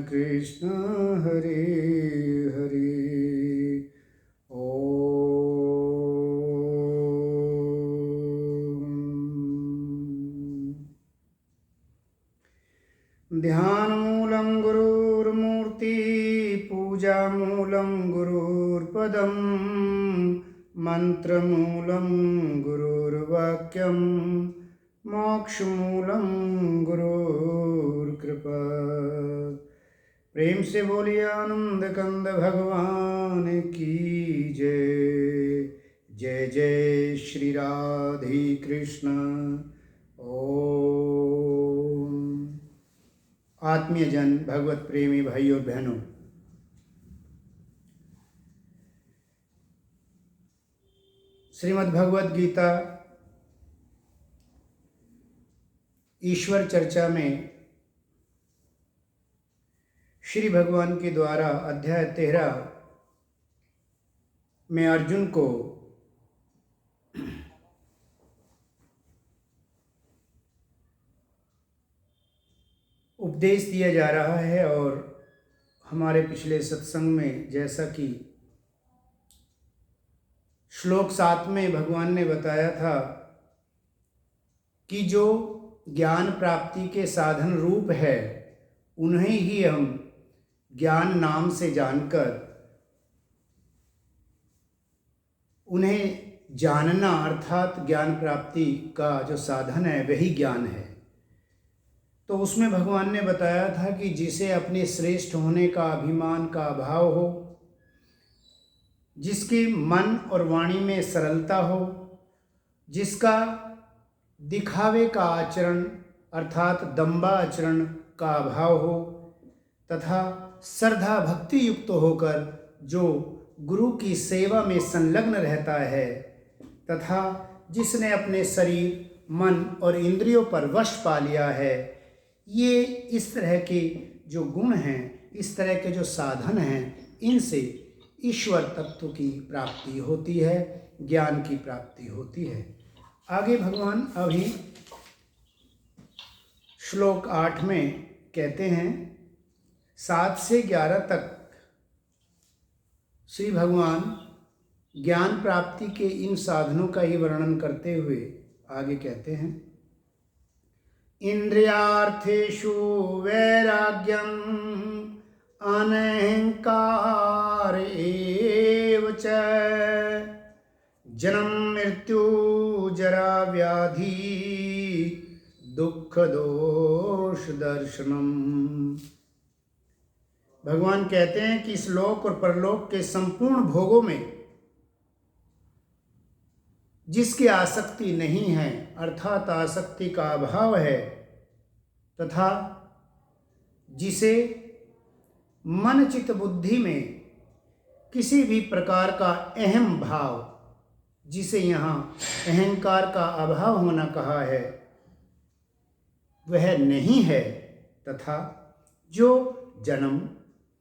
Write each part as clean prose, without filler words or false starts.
कृष्ण हरे हरे ओम। ध्यानमूलं गुरुर्मूर्ति पूजामूलं गुरुर्पदं मंत्रमूलं गुरुर्वाक्यं मोक्षमूलं गुरुर्कृपा। प्रेम से बोलिए आनंद कंद भगवान की जय। जय जय श्री राधे कृष्ण। ओम। आत्मीय जन, भगवत प्रेमी भाई और बहनों, श्रीमद् भगवत गीता ईश्वर चर्चा में श्री भगवान के द्वारा अध्याय 13 में अर्जुन को उपदेश दिया जा रहा है। और हमारे पिछले सत्संग में जैसा कि श्लोक 7 में भगवान ने बताया था कि जो ज्ञान प्राप्ति के साधन रूप है उन्हें ही हम ज्ञान नाम से जानकर उन्हें जानना, अर्थात ज्ञान प्राप्ति का जो साधन है वही ज्ञान है। तो उसमें भगवान ने बताया था कि जिसे अपने श्रेष्ठ होने का अभिमान का अभाव हो, जिसकी मन और वाणी में सरलता हो, जिसका दिखावे का आचरण अर्थात दंभा आचरण का अभाव हो, तथा श्रद्धा भक्ति युक्त होकर जो गुरु की सेवा में संलग्न रहता है, तथा जिसने अपने शरीर मन और इंद्रियों पर वश पा लिया है, ये इस तरह के जो गुण हैं, इस तरह के जो साधन हैं, इनसे ईश्वर तत्व की प्राप्ति होती है, ज्ञान की प्राप्ति होती है। आगे भगवान अभी श्लोक 8 में कहते हैं, 7 से 11 तक श्री भगवान ज्ञान प्राप्ति के इन साधनों का ही वर्णन करते हुए आगे कहते हैं, इंद्रियार्थेषु वैराग्यम अनहंकार एव च जन्म मृत्यु जरा व्याधि दुख दोष दर्शनम। भगवान कहते हैं कि इस लोक और परलोक के संपूर्ण भोगों में जिसकी आसक्ति नहीं है, अर्थात आसक्ति का अभाव है, तथा जिसे मन चित्त बुद्धि में किसी भी प्रकार का अहम भाव, जिसे यहाँ अहंकार का अभाव होना कहा है, वह नहीं है, तथा जो जन्म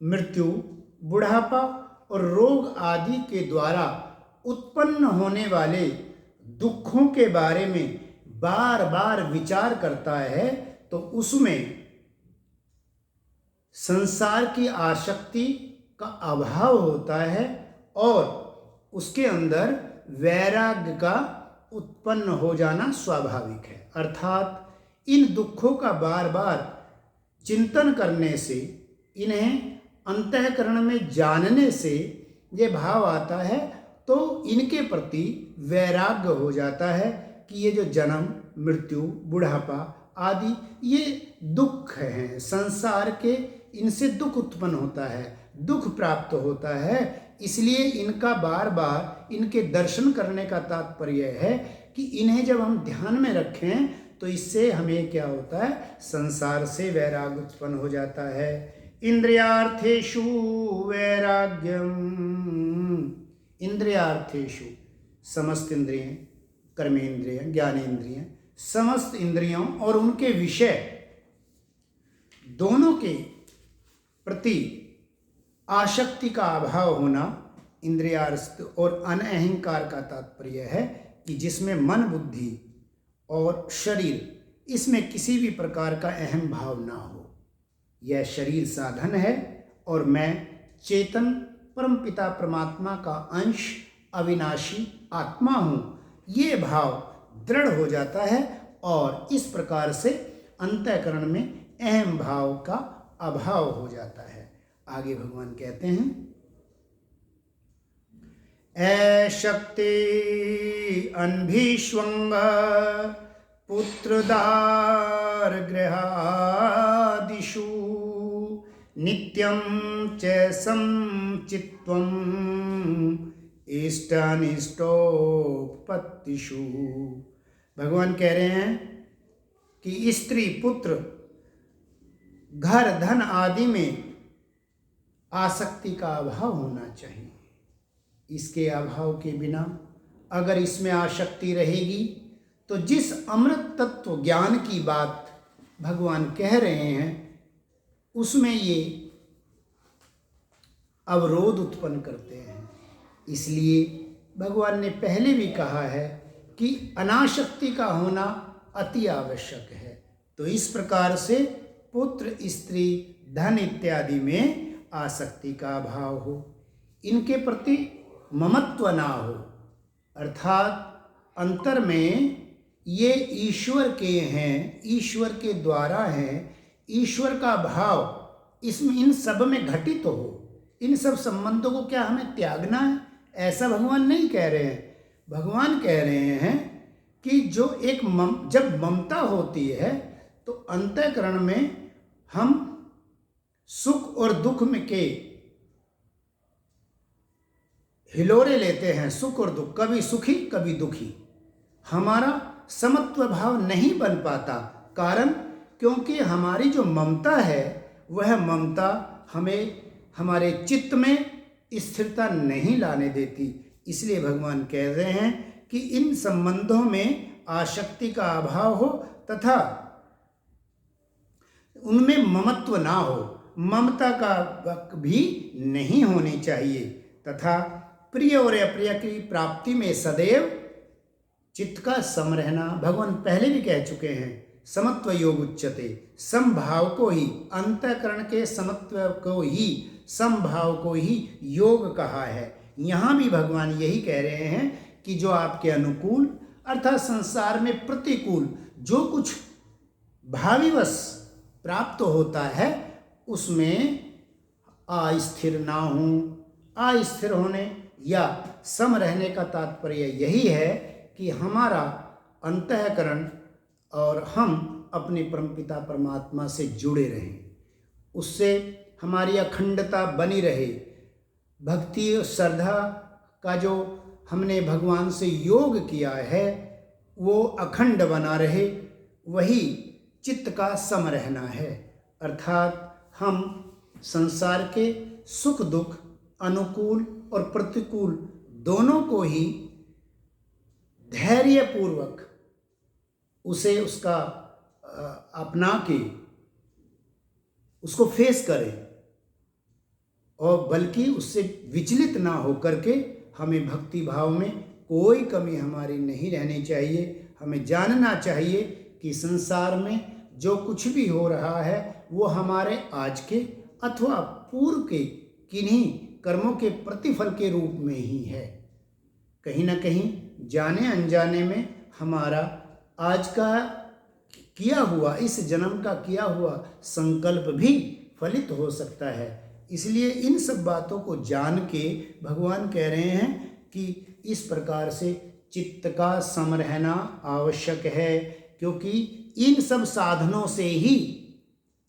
मृत्यु बुढ़ापा और रोग आदि के द्वारा उत्पन्न होने वाले दुखों के बारे में बार बार विचार करता है, तो उसमें संसार की आसक्ति का अभाव होता है और उसके अंदर वैराग्य का उत्पन्न हो जाना स्वाभाविक है। अर्थात इन दुखों का बार बार चिंतन करने से, इन्हें अंतःकरण में जानने से ये भाव आता है, तो इनके प्रति वैराग्य हो जाता है कि ये जो जन्म मृत्यु बुढ़ापा आदि ये दुख हैं संसार के, इनसे दुख उत्पन्न होता है, दुख प्राप्त होता है। इसलिए इनका बार बार इनके दर्शन करने का तात्पर्य है कि इन्हें जब हम ध्यान में रखें तो इससे हमें क्या होता है, संसार से वैराग्य उत्पन्न हो जाता है। इंद्रियार्थेषु वैराग्यम, इंद्रियार्थेषु समस्त इंद्रियां, कर्मेंद्रियां, ज्ञानेंद्रियां, समस्त इंद्रियों और उनके विषय दोनों के प्रति आसक्ति का अभाव होना इंद्रियार्थ और अनअहंकार का तात्पर्य है कि जिसमें मन बुद्धि और शरीर, इसमें किसी भी प्रकार का अहम भाव ना हो। यह शरीर साधन है और मैं चेतन परमपिता परमात्मा का अंश अविनाशी आत्मा हूँ, ये भाव दृढ़ हो जाता है और इस प्रकार से अंतःकरण में अहम भाव का अभाव हो जाता है। आगे भगवान कहते हैं, ऐ शक्ति अनभिष्वंग पुत्रदार गृहादिषु नित्यं च संचित्वं इष्टानिष्टोपत्तिषु। भगवान कह रहे हैं कि स्त्री पुत्र घर धन आदि में आसक्ति का अभाव होना चाहिए। इसके अभाव के बिना अगर इसमें आसक्ति रहेगी तो जिस अमृत तत्व ज्ञान की बात भगवान कह रहे हैं उसमें ये अवरोध उत्पन्न करते हैं। इसलिए भगवान ने पहले भी कहा है कि अनासक्ति का होना अति आवश्यक है। तो इस प्रकार से पुत्र स्त्री धन इत्यादि में आसक्ति का अभाव हो, इनके प्रति ममत्व ना हो, अर्थात अंतर में ये ईश्वर के हैं, ईश्वर के द्वारा हैं, ईश्वर का भाव इसमें इन सब में घटित हो। इन सब संबंधों को क्या हमें त्यागना है, ऐसा भगवान नहीं कह रहे हैं। भगवान कह रहे हैं कि जो एक जब ममता होती है तो अंतःकरण में हम सुख और दुख में के हिलोरे लेते हैं, सुख और दुख, कभी सुखी कभी दुखी। हमारा समत्व भाव नहीं बन पाता, कारण क्योंकि हमारी जो ममता है वह ममता हमें हमारे चित्त में स्थिरता नहीं लाने देती। इसलिए भगवान कह रहे हैं कि इन संबंधों में आसक्ति का अभाव हो तथा उनमें ममत्व ना हो, ममता का भी नहीं होनी चाहिए, तथा प्रिय और अप्रिय की प्राप्ति में सदैव चित्त का सम रहना। भगवान पहले भी कह चुके हैं, समत्व योग उच्यते, समभाव को ही, अंतःकरण के समत्व को ही, समभाव को ही योग कहा है। यहाँ भी भगवान यही कह रहे हैं कि जो आपके अनुकूल अर्थात संसार में प्रतिकूल जो कुछ भावीवश प्राप्त होता है उसमें अस्थिर ना हूँ। अस्थिर होने या सम रहने का तात्पर्य यही है कि हमारा अंतःकरण और हम अपने परमपिता परमात्मा से जुड़े रहें, उससे हमारी अखंडता बनी रहे। भक्ति और श्रद्धा का जो हमने भगवान से योग किया है वो अखंड बना रहे, वही चित्त का सम रहना है। अर्थात हम संसार के सुख दुख, अनुकूल और प्रतिकूल दोनों को ही धैर्यपूर्वक उसे उसका अपना के उसको फेस करें और बल्कि उससे विचलित ना हो करके हमें भक्ति भाव में कोई कमी हमारी नहीं रहनी चाहिए। हमें जानना चाहिए कि संसार में जो कुछ भी हो रहा है वो हमारे आज के अथवा पूर्व के किन्हीं कर्मों के प्रतिफल के रूप में ही है। कहीं ना कहीं जाने अनजाने में हमारा आज का किया हुआ, इस जन्म का किया हुआ संकल्प भी फलित हो सकता है। इसलिए इन सब बातों को जान के भगवान कह रहे हैं कि इस प्रकार से चित्त का सम रहना आवश्यक है, क्योंकि इन सब साधनों से ही,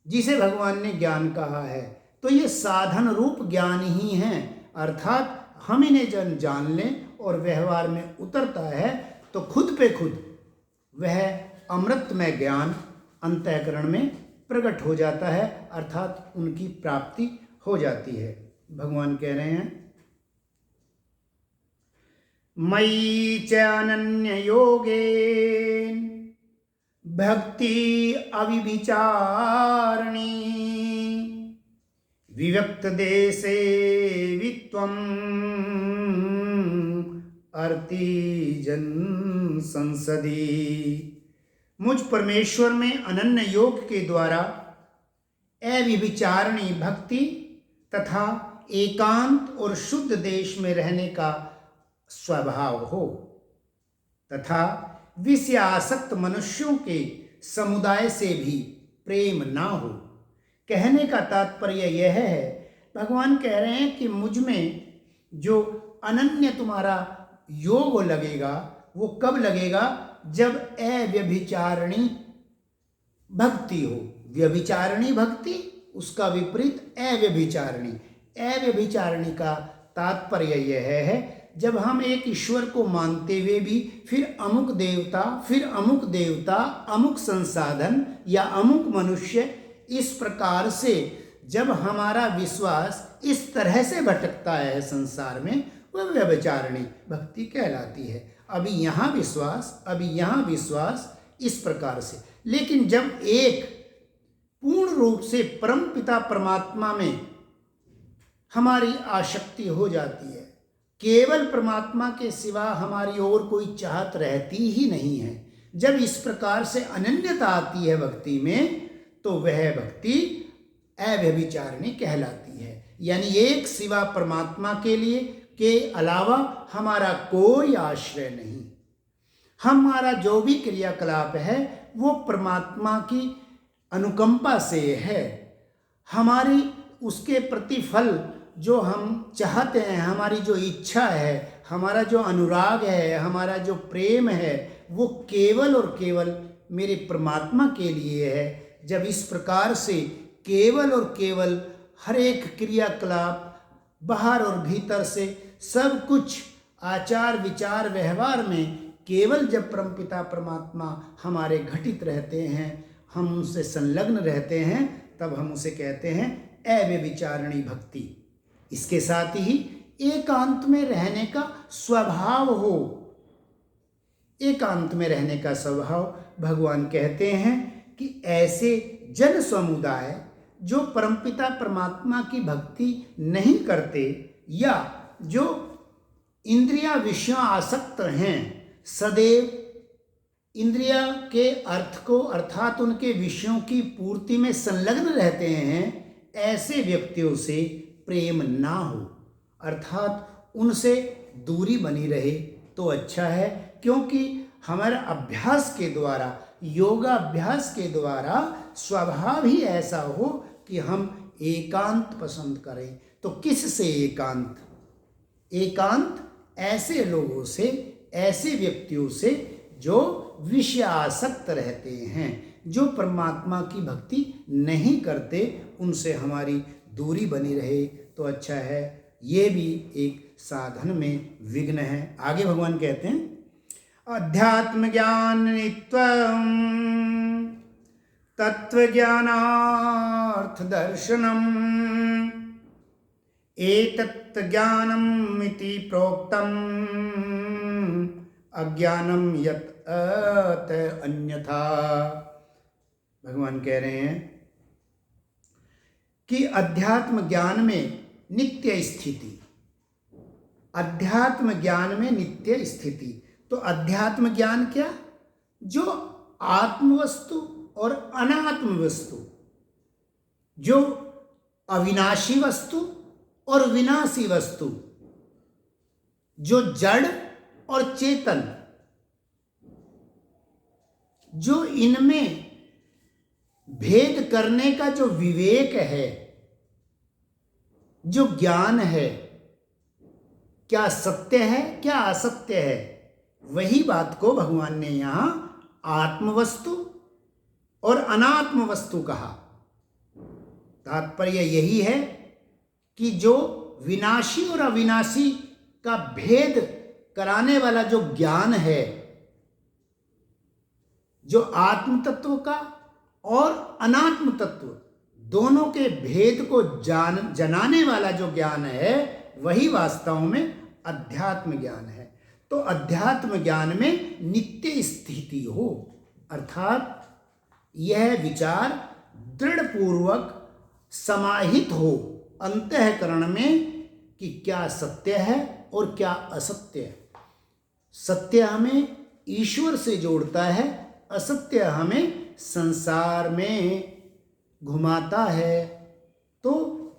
जिसे भगवान ने ज्ञान कहा है, तो ये साधन रूप ज्ञान ही हैं। अर्थात हम इन्हें जान लें और व्यवहार में उतरता है तो खुद पे खुद वह अमृतमय ज्ञान अंतःकरण में प्रकट हो जाता है, अर्थात उनकी प्राप्ति हो जाती है। भगवान कह रहे हैं, मयि च अनन्य योगेन भक्ति अविविचारणी विविक्त देशे वित्वम अर्तिजन संसदी। मुझ परमेश्वर में अनन्य योग के द्वारा अव्यभिचारिणी भक्ति तथा एकांत और शुद्ध देश में रहने का स्वभाव हो तथा विषयासक्त मनुष्यों के समुदाय से भी प्रेम ना हो। कहने का तात्पर्य यह है, भगवान कह रहे हैं कि मुझ में जो अनन्य तुम्हारा योग लगेगा वो कब लगेगा, जब अव्यभिचारिणी भक्ति हो। व्यभिचारिणी भक्ति, उसका विपरीत अव्यभिचारिणी। अव्यभिचारिणी का तात्पर्य यह है, जब हम एक ईश्वर को मानते हुए भी फिर अमुक देवता, फिर अमुक देवता, अमुक संसाधन या अमुक मनुष्य, इस प्रकार से जब हमारा विश्वास इस तरह से भटकता है संसार में, वह व्यभिचारिणी भक्ति कहलाती है। अभी यहाँ विश्वास, अभी यहाँ विश्वास, इस प्रकार से। लेकिन जब एक पूर्ण रूप से परम पिता परमात्मा में हमारी आसक्ति हो जाती है, केवल परमात्मा के सिवा हमारी और कोई चाहत रहती ही नहीं है, जब इस प्रकार से अनन्यता आती है भक्ति में, तो वह भक्ति अव्यभिचारिणी कहलाती है। यानी एक सिवा परमात्मा के लिए के अलावा हमारा कोई आश्रय नहीं। हमारा जो भी क्रियाकलाप है वो परमात्मा की अनुकंपा से है। हमारी उसके प्रतिफल जो हम चाहते हैं, हमारी जो इच्छा है, हमारा जो अनुराग है, हमारा जो प्रेम है, वो केवल और केवल मेरे परमात्मा के लिए है। जब इस प्रकार से केवल और केवल हर एक क्रियाकलाप बाहर और भीतर से सब कुछ आचार विचार व्यवहार में केवल जब परमपिता परमात्मा हमारे घटित रहते हैं, हम उनसे संलग्न रहते हैं, तब हम उसे कहते हैं अव्यभिचारिणी भक्ति। इसके साथ ही एकांत में रहने का स्वभाव हो। एकांत में रहने का स्वभाव, भगवान कहते हैं कि ऐसे जन समुदाय जो परमपिता परमात्मा की भक्ति नहीं करते या जो इंद्रिया विषयों आसक्त हैं, सदैव इंद्रिया के अर्थ को अर्थात उनके विषयों की पूर्ति में संलग्न रहते हैं, ऐसे व्यक्तियों से प्रेम ना हो, अर्थात उनसे दूरी बनी रहे तो अच्छा है। क्योंकि हमारा अभ्यास के द्वारा, योगाभ्यास के द्वारा स्वभाव ही ऐसा हो कि हम एकांत पसंद करें। तो किससे एकांत? एकांत ऐसे लोगों से, ऐसे व्यक्तियों से जो विषयासक्त रहते हैं, जो परमात्मा की भक्ति नहीं करते, उनसे हमारी दूरी बनी रहे तो अच्छा है। ये भी एक साधन में विघ्न है। आगे भगवान कहते हैं, अध्यात्म ज्ञान नित्यम तत्व ज्ञानार्थ दर्शनम एतत् ज्ञानम इति प्रोक्तम अज्ञानम यत् अत अन्यथा। भगवान कह रहे हैं कि अध्यात्म ज्ञान में नित्य स्थिति, अध्यात्म ज्ञान में नित्य स्थिति। तो अध्यात्म ज्ञान क्या? जो आत्म वस्तु और अनात्म वस्तु, जो अविनाशी वस्तु और विनाशी वस्तु, जो जड़ और चेतन, जो इनमें भेद करने का जो विवेक है, जो ज्ञान है, क्या सत्य है क्या असत्य है, वही बात को भगवान ने यहां आत्म वस्तु और अनात्म वस्तु कहा। तात्पर्य यही है कि जो विनाशी और अविनाशी का भेद कराने वाला जो ज्ञान है, जो आत्म तत्व का और अनात्म तत्व दोनों के भेद को जनाने वाला जो ज्ञान है, वही वास्तव में अध्यात्म ज्ञान है। तो अध्यात्म ज्ञान में नित्य स्थिति हो, अर्थात यह विचार दृढ़ पूर्वक समाहित हो अंतःकरण में कि क्या सत्य है और क्या असत्य है। सत्य हमें ईश्वर से जोड़ता है, असत्य हमें संसार में घुमाता है। तो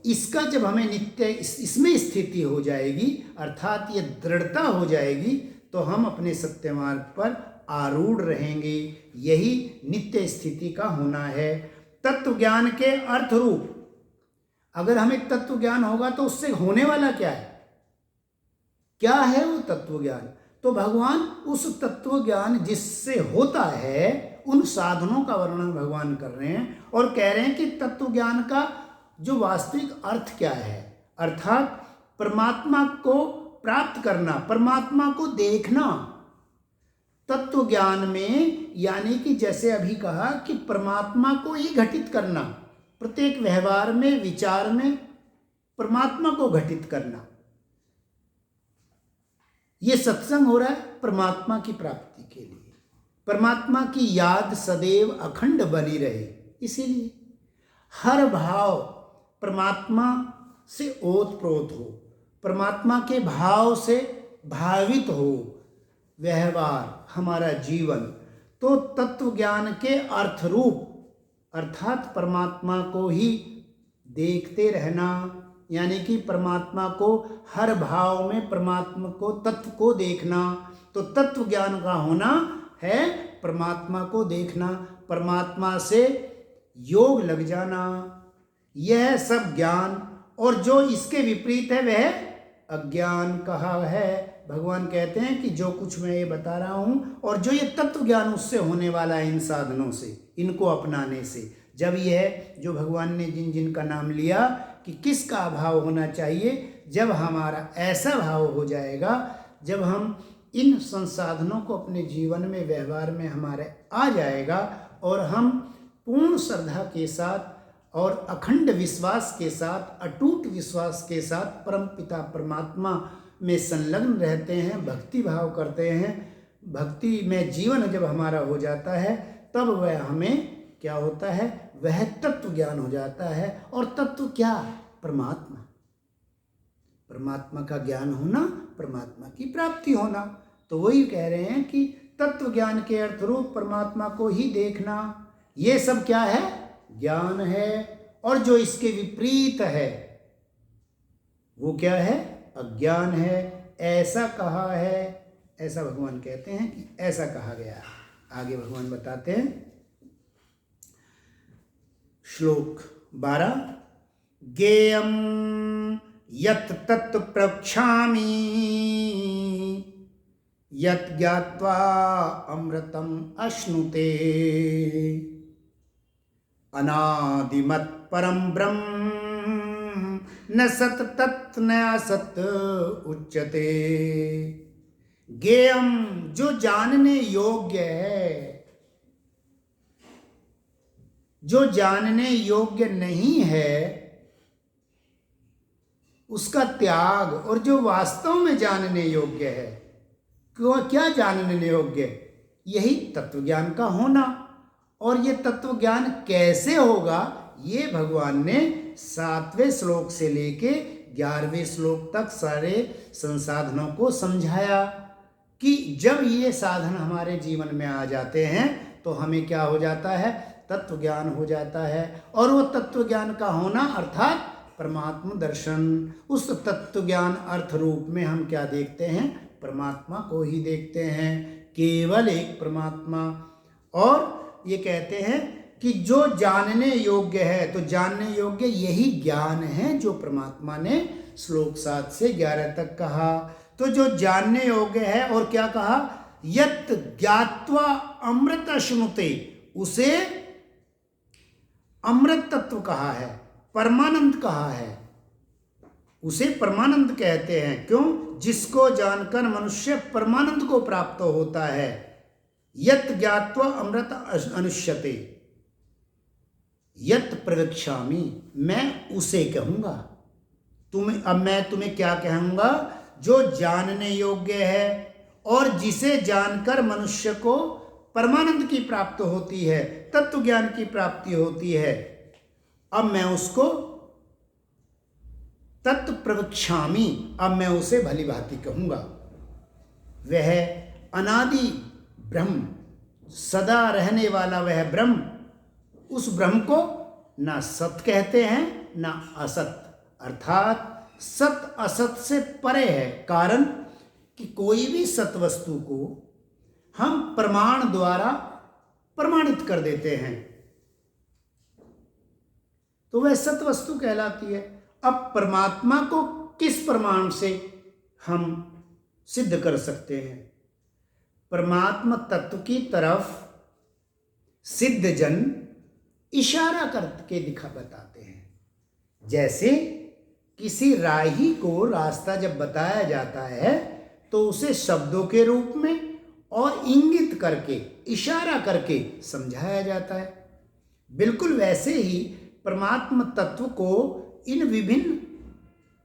इसका जब हमें नित्य इसमें स्थिति हो जाएगी, अर्थात ये दृढ़ता हो जाएगी, तो हम अपने सत्य मार्ग पर आरूढ़ रहेंगे। यही नित्य स्थिति का होना है। तत्व ज्ञान के अर्थ रूप, अगर हमें तत्व ज्ञान होगा तो उससे होने वाला क्या है? क्या है वो तत्व ज्ञान? तो भगवान उस तत्व ज्ञान जिससे होता है, उन साधनों का वर्णन भगवान कर रहे हैं और कह रहे हैं कि तत्व ज्ञान का जो वास्तविक अर्थ क्या है, अर्थात परमात्मा को प्राप्त करना, परमात्मा को देखना। तत्व ज्ञान में यानी कि जैसे अभी कहा कि परमात्मा को ही घटित करना, प्रत्येक व्यवहार में, विचार में परमात्मा को घटित करना। ये सत्संग हो रहा है परमात्मा की प्राप्ति के लिए, परमात्मा की याद सदैव अखंड बनी रहे। इसीलिए हर भाव परमात्मा से ओतप्रोत हो, परमात्मा के भाव से भावित हो व्यवहार, हमारा जीवन। तो तत्व ज्ञान के अर्थ रूप, अर्थात परमात्मा को ही देखते रहना, यानी कि परमात्मा को हर भाव में परमात्मा को, तत्व को देखना। तो तत्व ज्ञान का होना है परमात्मा को देखना, परमात्मा से योग लग जाना, यह सब ज्ञान। और जो इसके विपरीत है वह अज्ञान कहा है। भगवान कहते हैं कि जो कुछ मैं ये बता रहा हूँ और जो ये तत्व ज्ञान उससे होने वाला है, इन साधनों से, इनको अपनाने से, जब यह जो भगवान ने जिन जिन का नाम लिया कि किसका अभाव होना चाहिए, जब हमारा ऐसा भाव हो जाएगा, जब हम इन संसाधनों को अपने जीवन में, व्यवहार में हमारे आ जाएगा और हम पूर्ण श्रद्धा के साथ और अखंड विश्वास के साथ, अटूट विश्वास के साथ परम पिता परमात्मा में संलग्न रहते हैं, भक्ति भाव करते हैं, भक्ति में जीवन जब हमारा हो जाता है, तब वह हमें क्या होता है, वह तत्व ज्ञान हो जाता है। और तत्व क्या? परमात्मा। परमात्मा का ज्ञान होना, परमात्मा की प्राप्ति होना। तो वही कह रहे हैं कि तत्व ज्ञान के अर्थ रूप परमात्मा को ही देखना, ये सब क्या है? ज्ञान है। और जो इसके विपरीत है वो क्या है? अज्ञान है। ऐसा कहा है, ऐसा भगवान कहते हैं कि ऐसा कहा गया। आगे भगवान बताते हैं, श्लोक 12, ज्ञेयं यत् तत् प्रवक्ष्यामि यत् ज्ञात्वा अमृतम् अश्नुते अनादिमत् परम ब्रह्म न सत् तत् न असत् उच्यते। ज्ञेयं जो जानने योग्य है, जो जानने योग्य नहीं है उसका त्याग, और जो वास्तव में जानने योग्य है, क्या जानने योग्य? यही तत्व ज्ञान का होना। और ये तत्व ज्ञान कैसे होगा, ये भगवान ने 7वें श्लोक से लेके 11वें श्लोक तक सारे संसाधनों को समझाया कि जब ये साधन हमारे जीवन में आ जाते हैं तो हमें क्या हो जाता है? तत्व ज्ञान हो जाता है। और वो तत्व ज्ञान का होना अर्थात परमात्मा दर्शन। उस तत्व ज्ञान अर्थ रूप में हम क्या देखते हैं? परमात्मा को ही देखते हैं, केवल एक परमात्मा। और ये कहते हैं कि जो जानने योग्य है, तो जानने योग्य यही ज्ञान है जो परमात्मा ने श्लोक 7 से 11 तक कहा। तो जो जानने योग्य है, और क्या कहा? यत् ज्ञात्वा अमृत अश्नुते, उसे अमृत तत्व कहा है, परमानंद कहा है, उसे परमानंद कहते हैं। क्यों? जिसको जानकर मनुष्य परमानंद को प्राप्त होता है। यत् ज्ञात्वा अमृत अनुष्यते यत् प्रवक्ष्यामि, मैं उसे कहूंगा। अब मैं तुम्हें क्या कहूंगा? जो जानने योग्य है और जिसे जानकर मनुष्य को परमानंद की प्राप्ति होती है, तत्व ज्ञान की प्राप्ति होती है, अब मैं उसको तत्व प्रवक्ष्यामि, अब मैं उसे भली भांति कहूंगा। वह अनादि ब्रह्म, सदा रहने वाला वह ब्रह्म, उस ब्रह्म को ना सत कहते हैं ना असत, अर्थात सत असत से परे है। कारण कि कोई भी सत वस्तु को हम प्रमाण द्वारा प्रमाणित कर देते हैं तो वह सत वस्तु कहलाती है। अब परमात्मा को किस प्रमाण से हम सिद्ध कर सकते हैं? परमात्मा तत्व की तरफ सिद्ध जन इशारा करके बताते हैं। जैसे किसी राही को रास्ता जब बताया जाता है तो उसे शब्दों के रूप में और इंगित करके, इशारा करके समझाया जाता है। बिल्कुल वैसे ही परमात्मा तत्व को इन विभिन्न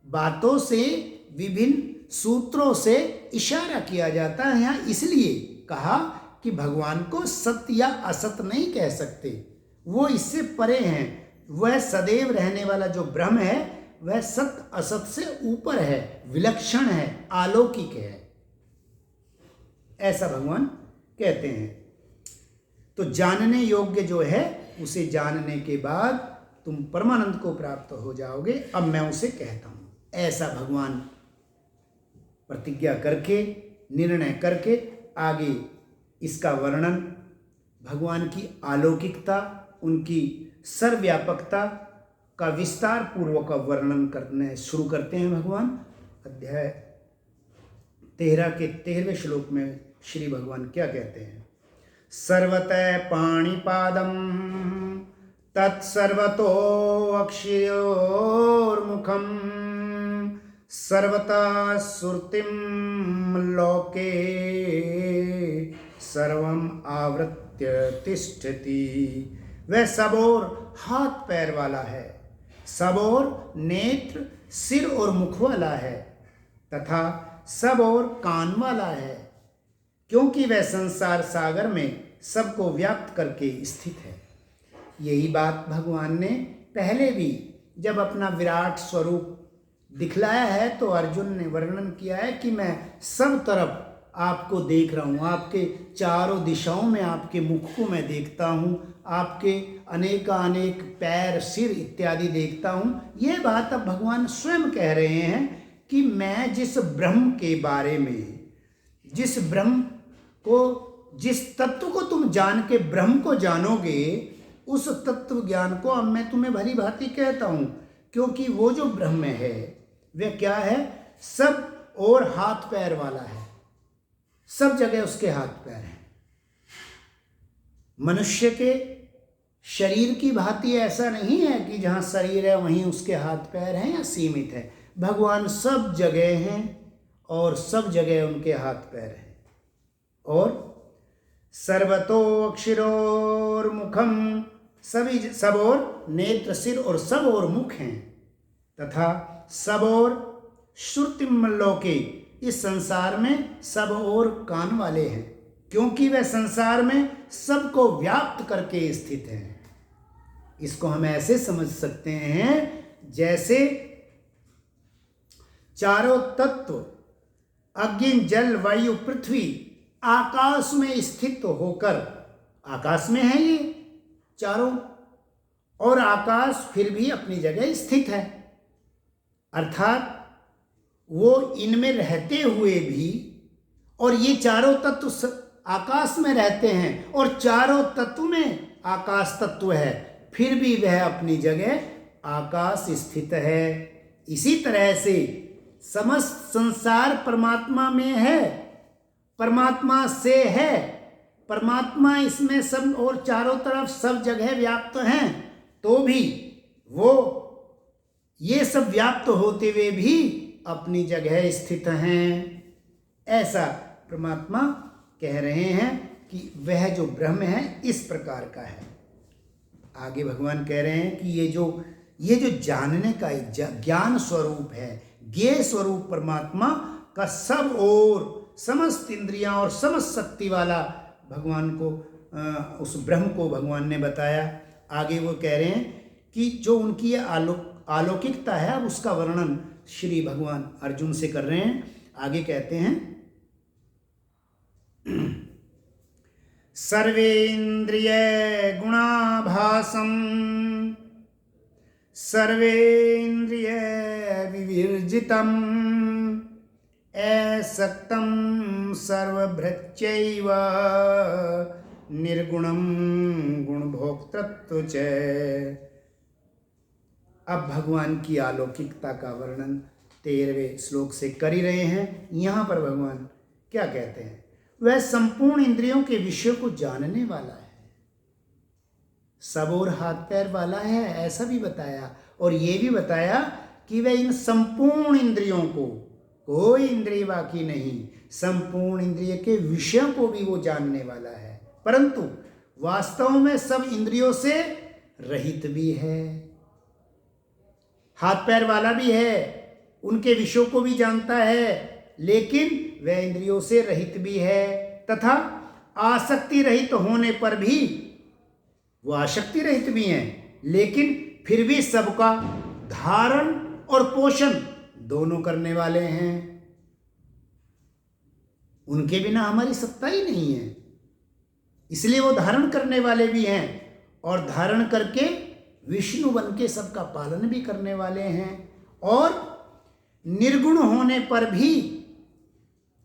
बातों से, विभिन्न सूत्रों से इशारा किया जाता है। यहाँ इसलिए कहा कि भगवान को सत्य या असत नहीं कह सकते, वो इससे परे हैं। वह सदैव रहने वाला जो ब्रह्म है वह सत्य असत से ऊपर है, विलक्षण है, अलौकिक है, ऐसा भगवान कहते हैं। तो जानने योग्य जो है उसे जानने के बाद तुम परमानंद को प्राप्त हो जाओगे। अब मैं उसे कहता हूं, ऐसा भगवान प्रतिज्ञा करके, निर्णय करके आगे इसका वर्णन, भगवान की अलौकिकता, उनकी सर्वव्यापकता का विस्तार पूर्वक वर्णन करने शुरू करते हैं। भगवान अध्याय 13 के 13वें श्लोक में श्री भगवान क्या कहते हैं? सर्वतः पाणिपादम तत्सर्वतो अक्षयोर्मुखम सर्वतः सुरतिम लोके सर्वम आवृत्य तिष्ठति। वह सब ओर हाथ पैर वाला है, सब ओर नेत्र, सिर और मुख वाला है तथा सब ओर कान वाला है, क्योंकि वह संसार सागर में सबको व्याप्त करके स्थित है। यही बात भगवान ने पहले भी जब अपना विराट स्वरूप दिखलाया है तो अर्जुन ने वर्णन किया है कि मैं सब तरफ आपको देख रहा हूँ, आपके चारों दिशाओं में आपके मुख को मैं देखता हूँ, आपके अनेकानेक पैर, सिर इत्यादि देखता हूँ। ये बात अब भगवान स्वयं कह रहे हैं कि मैं जिस ब्रह्म के बारे में, जिस ब्रह्म को, जिस तत्व को तुम जान के ब्रह्म को जानोगे, उस तत्व ज्ञान को अब मैं तुम्हें भली भांति कहता हूँ। क्योंकि वो जो ब्रह्म है वह क्या है? सब और हाथ पैर वाला है, सब जगह उसके हाथ पैर हैं। मनुष्य के शरीर की भांति ऐसा नहीं है कि जहाँ शरीर है वहीं उसके हाथ पैर हैं या सीमित है। भगवान सब जगह हैं और सब जगह उनके हाथ पैर हैं। और सर्वतो अक्षरोर्मुखम, सभी सब और नेत्र, सिर और सब और मुख हैं तथा सब और श्रुतिम लोके, इस संसार में सब और कान वाले हैं, क्योंकि वह संसार में सबको व्याप्त करके स्थित है। इसको हम ऐसे समझ सकते हैं जैसे चारों तत्व अग्नि, जल, वायु, पृथ्वी आकाश में स्थित होकर, आकाश में है ये चारों, और आकाश फिर भी अपनी जगह स्थित है, अर्थात वो इनमें रहते हुए भी, और ये चारों तत्व आकाश में रहते हैं और चारों तत्व में आकाश तत्व है, फिर भी वह अपनी जगह आकाश स्थित है। इसी तरह से समस्त संसार परमात्मा में है, परमात्मा से है, परमात्मा इसमें सब और चारों तरफ सब जगह व्याप्त हैं, तो भी वो ये सब व्याप्त होते हुए भी अपनी जगह स्थित हैं। ऐसा परमात्मा कह रहे हैं कि वह जो ब्रह्म है इस प्रकार का है। आगे भगवान कह रहे हैं कि ये जो जानने का ज्ञान स्वरूप है, ज्ञेय स्वरूप परमात्मा का सब और समस्त इंद्रियां और समस्त शक्ति वाला भगवान को, उस ब्रह्म को भगवान ने बताया। आगे वो कह रहे हैं कि जो उनकी अलौकिकता है, अब उसका वर्णन श्री भगवान अर्जुन से कर रहे हैं। आगे कहते हैं सर्वेन्द्रिय गुणाभासम सर्वेन्द्रिय विवर्जितम् असक्तं सर्वभृत्यैव निर्गुणं गुणभोक्तृत्व च। अब भगवान की अलौकिकता का वर्णन 13वें श्लोक से कर ही रहे हैं। यहाँ पर भगवान क्या कहते हैं? वह संपूर्ण इंद्रियों के विषय को जानने वाला है, सब और हाथ पैर वाला है, ऐसा भी बताया। और ये भी बताया कि वह इन संपूर्ण इंद्रियों को, कोई इंद्रिय बाकी नहीं, संपूर्ण इंद्रिय के विषयों को भी वो जानने वाला है, परंतु वास्तव में सब इंद्रियों से रहित भी है, हाथ पैर वाला भी है, उनके विषयों को भी जानता है, लेकिन वह इंद्रियों से रहित भी है, तथा आसक्ति रहित होने पर भी वो आसक्ति रहित भी हैं, लेकिन फिर भी सबका धारण और पोषण दोनों करने वाले हैं। उनके बिना हमारी सत्ता ही नहीं है, इसलिए वो धारण करने वाले भी हैं और धारण करके विष्णु बन के सबका पालन भी करने वाले हैं। और निर्गुण होने पर भी,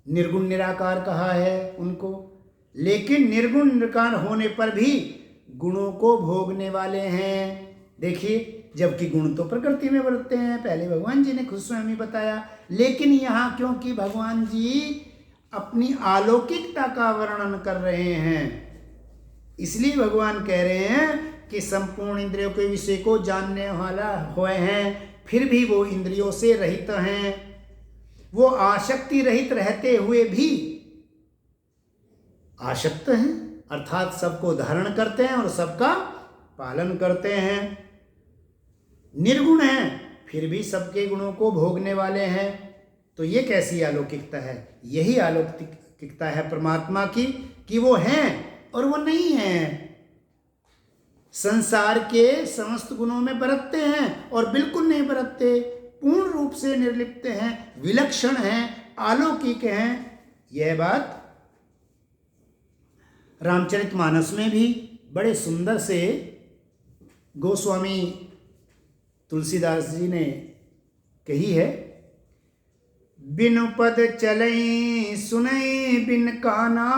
निर्गुण निराकार कहा है उनको, लेकिन निर्गुण निराकार होने पर भी गुणों को भोगने वाले हैं। देखिए, जबकि गुण तो प्रकृति में बरतते हैं, पहले भगवान जी ने खुद स्वयं ही बताया, लेकिन यहाँ क्योंकि भगवान जी अपनी अलौकिकता का वर्णन कर रहे हैं, इसलिए भगवान कह रहे हैं कि संपूर्ण इंद्रियों के विषय को जानने वाला हुए हैं, फिर भी वो इंद्रियों से रहित हैं, वो आसक्ति रहित रहते हुए भी आसक्त हैं, अर्थात सबको धारण करते हैं और सबका पालन करते हैं। निर्गुण हैं, फिर भी सबके गुणों को भोगने वाले हैं। तो ये कैसी अलौकिकता है? यही अलौकिकता है परमात्मा की, कि वो हैं और वो नहीं हैं, संसार के समस्त गुणों में बरतते हैं और बिल्कुल नहीं बरतते, पूर्ण रूप से निर्लिप्त हैं, विलक्षण हैं, अलौकिक हैं। यह बात रामचरितमानस में भी बड़े सुंदर से गोस्वामी तुलसीदास जी ने कही है। बिनु पद चलई सुनई बिन काना,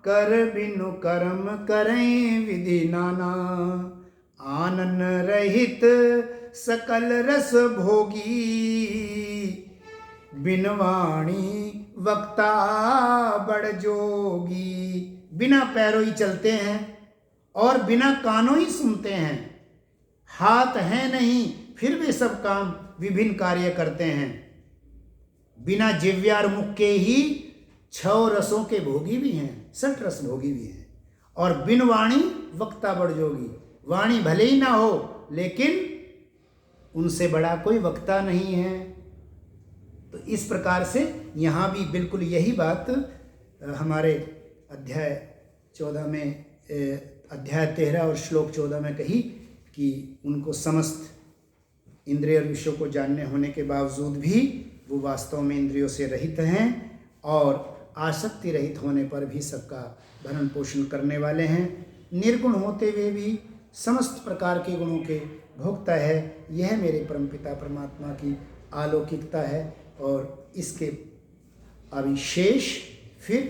कर बिनु कर्म करें विधि नाना, आनन रहित सकल रस भोगी, बिन वाणी वक्ता बड़ जोगी। बिना पैरों ही चलते हैं और बिना कानों ही सुनते हैं, हाथ हैं नहीं फिर भी सब काम विभिन्न कार्य करते हैं, बिना जिव्यार मुख के ही 6 रसों के भोगी भी हैं, 6 रस भोगी भी हैं, और बिन वाणी वक्ता बड़ जोगी। वाणी भले ही ना हो, लेकिन उनसे बड़ा कोई वक्ता नहीं है। तो इस प्रकार से यहाँ भी बिल्कुल यही बात हमारे अध्याय 14 में, अध्याय 13 और श्लोक 14 में कही कि उनको समस्त इंद्रिय और विषयों को जानने होने के बावजूद भी वो वास्तव में इंद्रियों से रहित हैं और आसक्ति रहित होने पर भी सबका भरण पोषण करने वाले हैं। निर्गुण होते हुए भी समस्त प्रकार के गुणों के भोक्ता है। यह मेरे परमपिता परमात्मा की अलौकिकता है। और इसके अविशेष फिर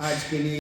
आज के लिए